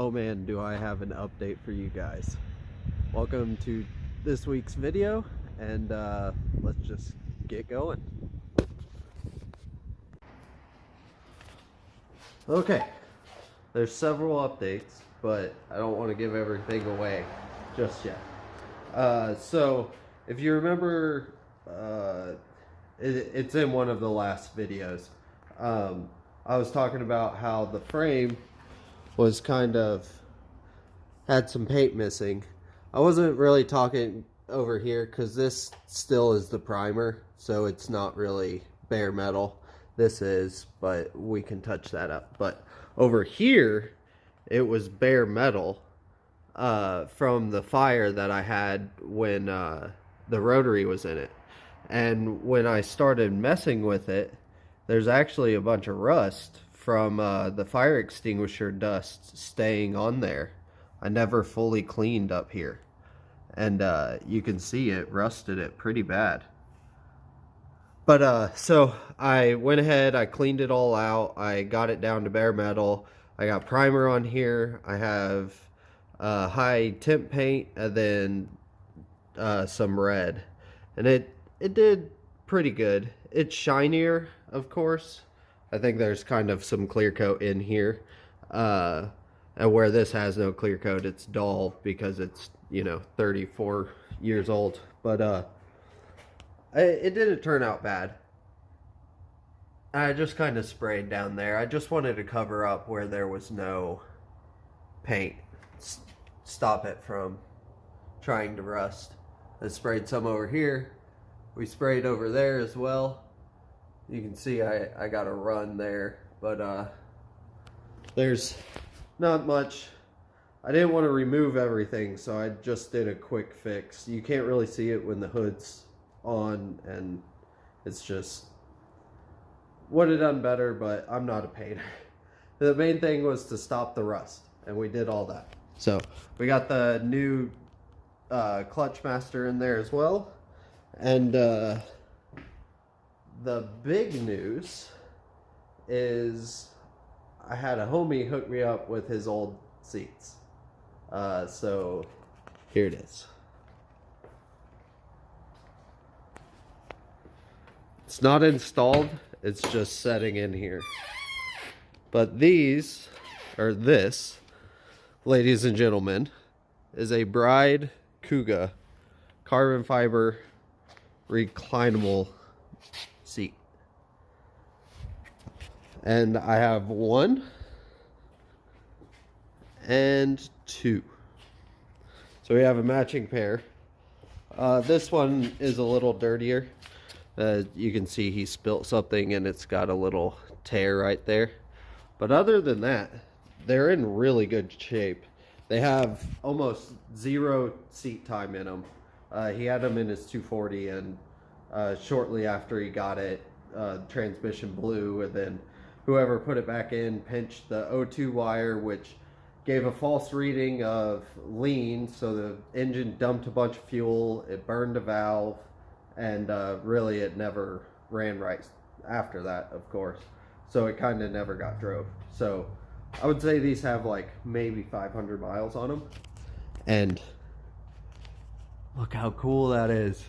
Oh man, do I have an update for you guys. Welcome to this week's video, and let's just get going. Okay, there's several updates, but I don't want to give everything away just yet. So if you remember, it's in one of the last videos. I was talking about how the frame was kind of had some paint missing. I wasn't really talking over here because this still is the primer, so it's not really bare metal. This is, but we can touch that up. But over here, it was bare metal from the fire that I had when the rotary was in it. And when I started messing with it, there's actually a bunch of rust from the fire extinguisher dust staying on there. I never fully cleaned up here, and you can see it rusted it pretty bad. But so I went ahead, I cleaned it all out, I got it down to bare metal. I got primer on here, I have high temp paint, and then some red, and it did pretty good. It's shinier, of course. I think there's kind of some clear coat in here, and where this has no clear coat, it's dull because it's, you know, 34 years old. But it didn't turn out bad. I just kind of sprayed down there. I just wanted to cover up where there was no paint, stop it from trying to rust. I sprayed some over here. We sprayed over there as well. You can see I got a run there, but there's not much. I didn't want to remove everything, so I just did a quick fix. You can't really see it when the hood's on, and it's just would have done better, but I'm not a painter. The main thing was to stop the rust, and we did all that. So we got the new clutch master in there as well, and the big news is I had a homie hook me up with his old seats. So here it is. It's not installed, it's just setting in here. But these, or this, ladies and gentlemen, is a Bride Cuga carbon fiber reclinable seat. And I have one and two. So we have a matching pair. This one is a little dirtier. You can see he spilt something and it's got a little tear right there. But other than that, they're in really good shape. They have almost zero seat time in them. He had them in his 240, and shortly after he got it, transmission blew, and then whoever put it back in pinched the O2 wire, which gave a false reading of lean, so the engine dumped a bunch of fuel, it burned a valve, and really it never ran right after that, of course. So it kind of never got drove. So I would say these have like maybe 500 miles on them. And look how cool that is.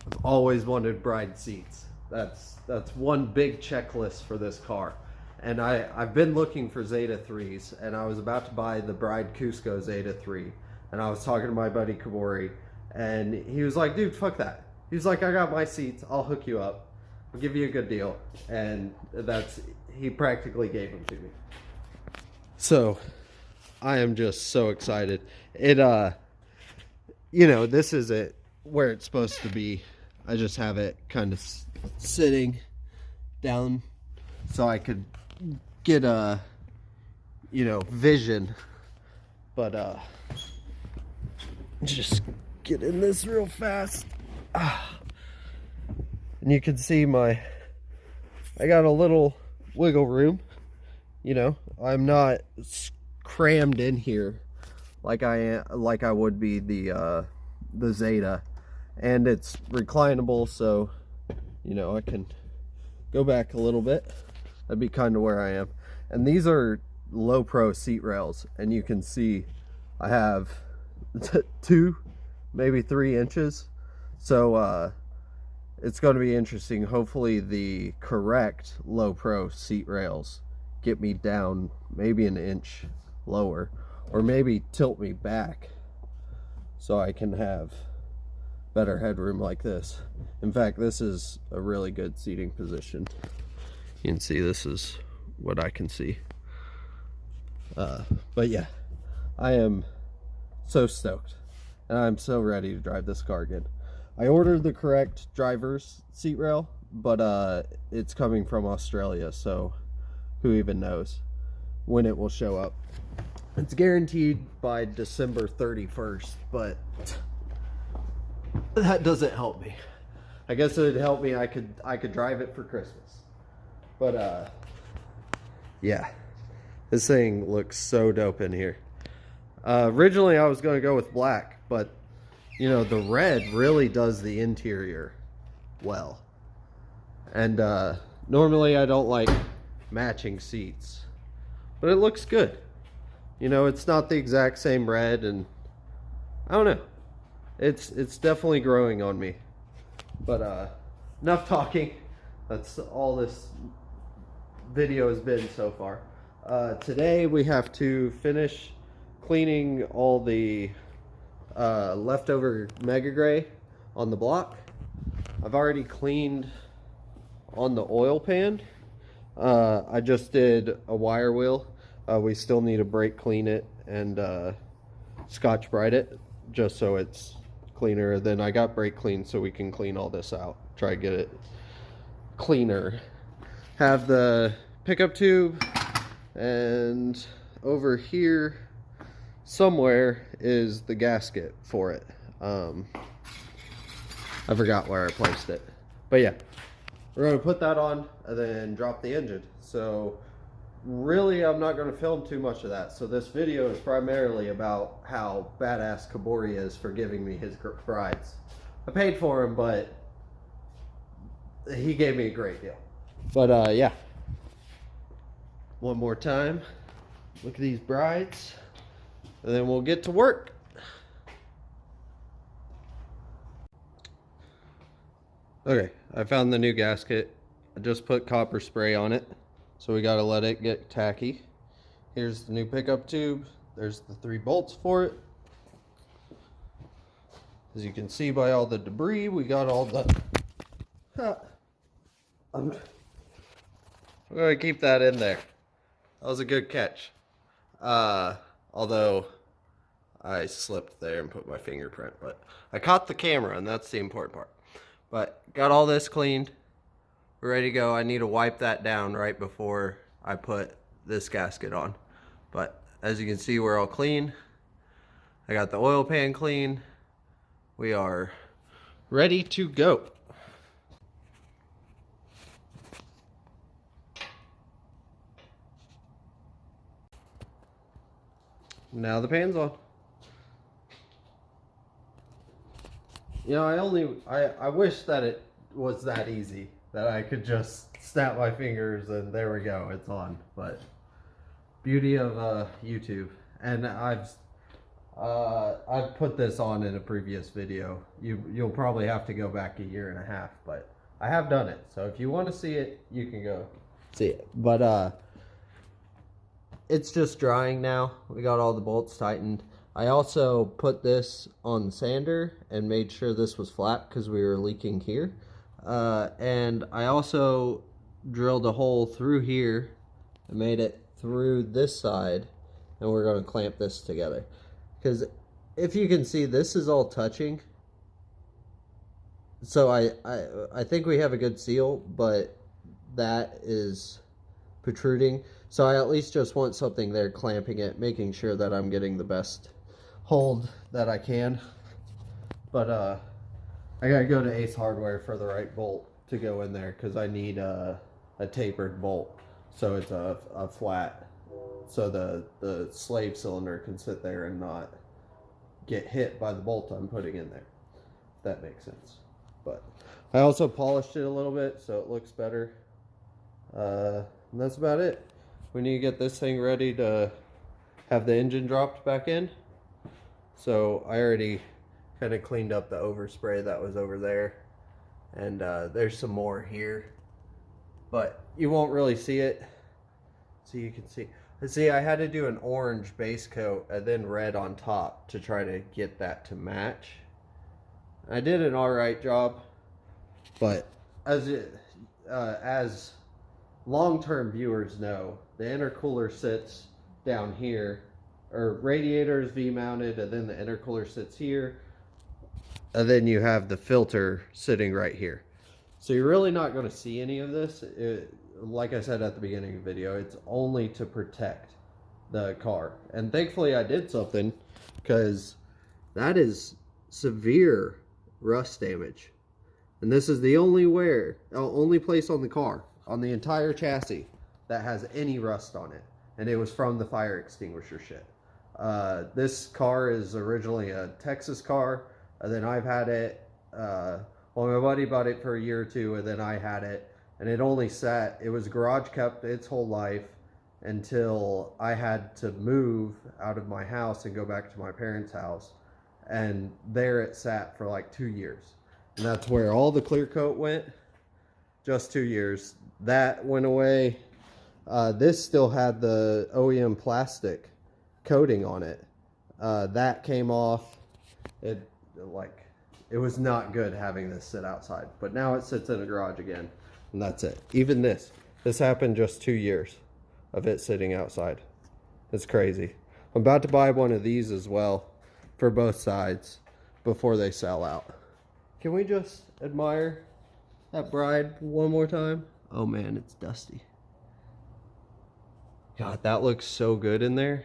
I've always wanted Bride seats. That's one big checklist for this car. And I've been looking for Zeta 3s, and I was about to buy the Bride Cusco Zeta 3. And I was talking to my buddy Kabori, and he was like, dude, fuck that. He was like, I got my seats, I'll hook you up. I'll give you a good deal. And he practically gave them to me. So I am just so excited. It you know, this is it where it's supposed to be. I just have it kind of sitting down so I could get a, you know, vision. But just get in this real fast. And you can see I got a little wiggle room. You know, I'm not crammed in here like I would be the Zeta, and it's reclinable, so you know I can go back a little bit. That'd be kind of where I am. And these are low pro seat rails, and you can see I have 2, maybe 3 inches. So it's going to be interesting. Hopefully the correct low pro seat rails get me down maybe an inch lower, or maybe tilt me back so I can have better headroom like this. In fact, this is a really good seating position. You can see this is what I can see. But yeah, I am so stoked, and I'm so ready to drive this car again. I ordered the correct driver's seat rail, but it's coming from Australia, so who even knows when it will show up. It's guaranteed by December 31st, but that doesn't help me. I guess it would help me. I could drive it for Christmas. But yeah, this thing looks so dope in here. Originally I was going to go with black, but you know, the red really does the interior well. And normally I don't like matching seats, but it looks good. You know, it's not the exact same red, and I don't know. It's definitely growing on me. But enough talking. That's all this video has been so far. Today we have to finish cleaning all the leftover Mega Gray on the block. I've already cleaned on the oil pan. I just did a wire wheel. We still need to brake clean it and Scotch Brite it just so it's cleaner. Then I got brake clean so we can clean all this out. Try to get it cleaner. Have the pickup tube, and over here somewhere is the gasket for it. I forgot where I placed it, but yeah, we're going to put that on and then drop the engine. So really I'm not going to film too much of that. So this video is primarily about how badass Kabori is for giving me his rides. I paid for him, but he gave me a great deal. But yeah, one more time, look at these brides, and then we'll get to work. Okay, I found the new gasket. I just put copper spray on it, so we gotta let it get tacky. Here's the new pickup tube. There's the 3 bolts for it. As you can see by all the debris, we got all the... I'm gonna keep that in there. That was a good catch. Although I slipped there and put my fingerprint, but I caught the camera, and that's the important part. But got all this cleaned. We're ready to go. I need to wipe that down right before I put this gasket on. But as you can see, we're all clean. I got the oil pan clean. We are ready to go. Now the pan's on. You know, I wish that it was that easy, that I could just snap my fingers and there we go, it's on. But beauty of YouTube. And I've put this on in a previous video. You'll probably have to go back 1.5 years, but I have done it. So if you want to see it, you can go see it. But it's just drying now. We got all the bolts tightened. I also put this on the sander and made sure this was flat because we were leaking here. And I also drilled a hole through here and made it through this side, and we're going to clamp this together. Because if you can see, this is all touching. So I think we have a good seal, but that is protruding. So I at least just want something there clamping it, making sure that I'm getting the best hold that I can. But I gotta go to Ace Hardware for the right bolt to go in there, because I need a tapered bolt, so it's a flat, so the slave cylinder can sit there and not get hit by the bolt I'm putting in there, if that makes sense. But I also polished it a little bit so it looks better, and that's about it. we need to get this thing ready to have the engine dropped back in. So I already kind of cleaned up the overspray that was over there, and there's some more here, but you won't really see it. So you can see I had to do an orange base coat and then red on top to try to get that to match. I did an alright job, but as long-term viewers know, the intercooler sits down here, or radiator is V-mounted, and then the intercooler sits here, and then you have the filter sitting right here. So you're really not going to see any of this. Like I said at the beginning of the video, it's only to protect the car. And thankfully I did something, because that is severe rust damage. And this is the only place on the car, on the entire chassis, that has any rust on it. And it was from the fire extinguisher shit. This car is originally a Texas car, and then I've had it, well, my buddy bought it for a year or two, and then I had it, and it only sat, it was garage kept its whole life until I had to move out of my house and go back to my parents' house, and there it sat for like 2 years. And that's where all the clear coat went, just 2 years. That went away. This still had the OEM plastic coating on it. That came off. It was not good having this sit outside, but now it sits in a garage again, and that's it. Even this happened just 2 years of it sitting outside. It's crazy. I'm about to buy one of these as well for both sides before they sell out. Can we just admire that bride one more time? Oh man, it's dusty. God, that looks so good in there.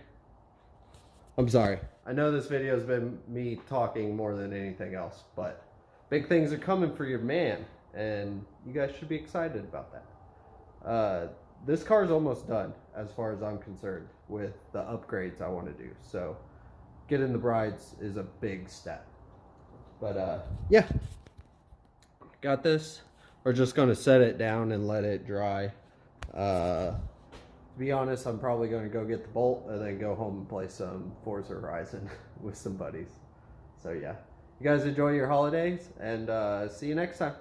I'm sorry. I know this video has been me talking more than anything else, but big things are coming for your man, and you guys should be excited about that. This car is almost done, as far as I'm concerned, with the upgrades I want to do. So getting the brides is a big step. But yeah, got this. We're just going to set it down and let it dry. To be honest, I'm probably going to go get the bolt and then go home and play some Forza Horizon with some buddies. So yeah, you guys enjoy your holidays, and see you next time.